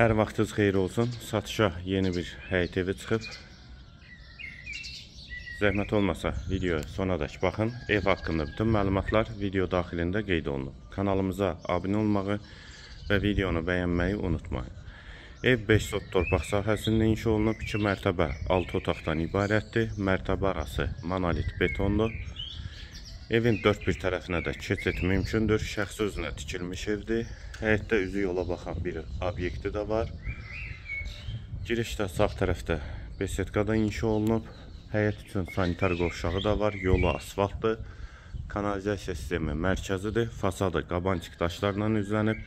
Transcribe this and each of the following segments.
Hər vaxtınız xeyir olsun. Satışa yeni bir həyət evi çıxıb. Zəhmət olmasa videoya sonadək baxın. Ev haqqında bütün məlumatlar video daxilində qeyd olunub. Kanalımıza abunə olmağı və videonu bəyənməyi unutmayın. Ev 5 sot torpaq sahəsində inşa olunub. 2 mərtəbə 6 otaqdan ibarətdir. Mərtəbə arası monolit betondur. Evin dörd bir tərəfinə də keçid mümkündür. Şəxsi özünə tikilmiş evdir. Həyətdə üzü yola baxan bir obyekti də var. Girişdə sağ tərəfdə besetkada inşa olunub. Həyət üçün sanitar qovşağı da var. Yolu asfaltdır. Kanalizasiya sistemi mərkəzidir. Fasadı qabançıq daşlarla üzlənib.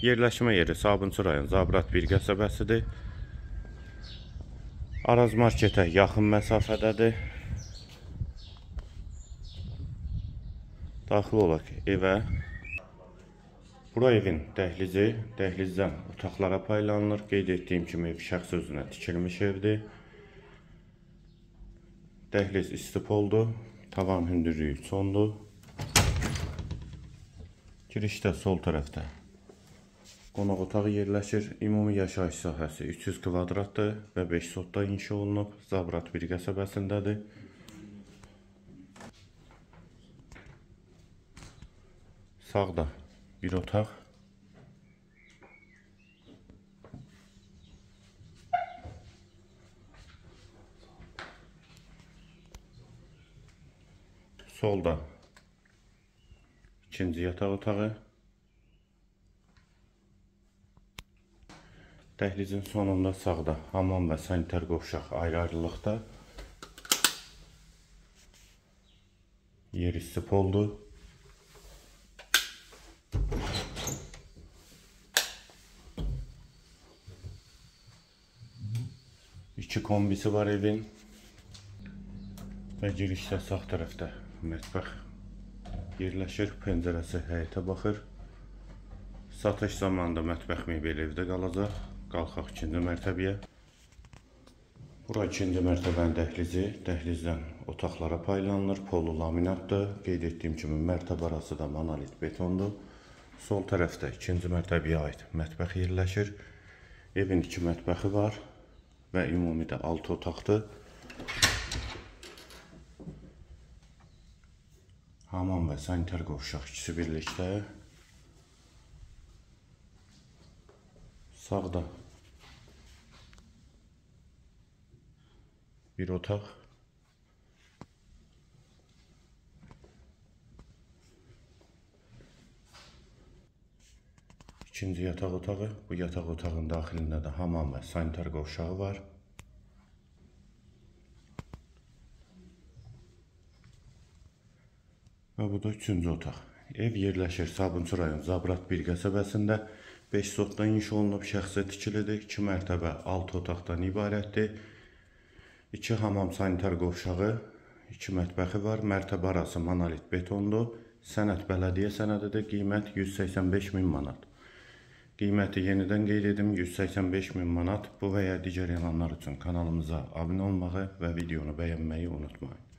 Yerləşmə yeri Sabunçu rayon Zabrat bir qəsəbəsidir. Araz marketə yaxın məsafədədir. Daxil olaq evə. Bura evin dəhlizi, dəhlizdən otaqlara paylanılır. Qeyd etdiyim kimi ev şəxs özünə tikilmiş evdir. Dəhliz istipoldur, tavan hündürlüyü sondur. Girişdə sol tərəfdə qonaq otağı yerləşir. Ümumi yaşayış sahəsi 300 kvadratdır və 5 sotda inşa olunub. Zabrat bir qəsəbəsindədir. Sağda bir otaq. Solda ikinci yataq otağı. Dəhlizin sonunda sağda hamam və sanitar qovşaq ayrı-ayrılıqda. Yer istipoldur. İki kombisi var evin və girişdə sağ tərəfdə mətbəx yerləşir. Pəncərəsi həyətə baxır. Satış zamanında mətbəx mebeli evdə qalacaq. Qalxaq ikinci mərtəbəyə. Bura ikinci mərtəbənin dəhlizi. Dəhlizdən otaqlara paylanılır. Polu laminatdır. Qeyd etdiyim kimi mərtəbə arası da monolit betondur. Sol tərəfdə ikinci mərtəbəyə aid mətbəx yerləşir. Evin 2 mətbəxi var və ümumi də 6 otaqdır. Hamam və sanitar qovşaq ikisi birlikdə. Sağda bir otaq. İkinci yataq otağı. Bu yataq otağının daxilində də hamam və sanitar qovşağı var. Və bu da üçüncü otaq. Ev yerləşir Sabunçu rayon Zabrat bir qəsəbəsində. 5 sotdan inşa olunub, şəxsə tikilidir. 2 mərtəbə 6 otaqdan ibarətdir. 2 hamam sanitar qovşağı, 2 mətbəxi var. Mərtəbə arası monolit betondur. Sənəd bələdiyyə sənədidir. Qiymət 185.000 manat. Qiyməti yenidən qeyd edim, 185.000 manat. Bu və ya digər elanlar üçün kanalımıza abunə olmağı və videonu bəyənməyi unutmayın.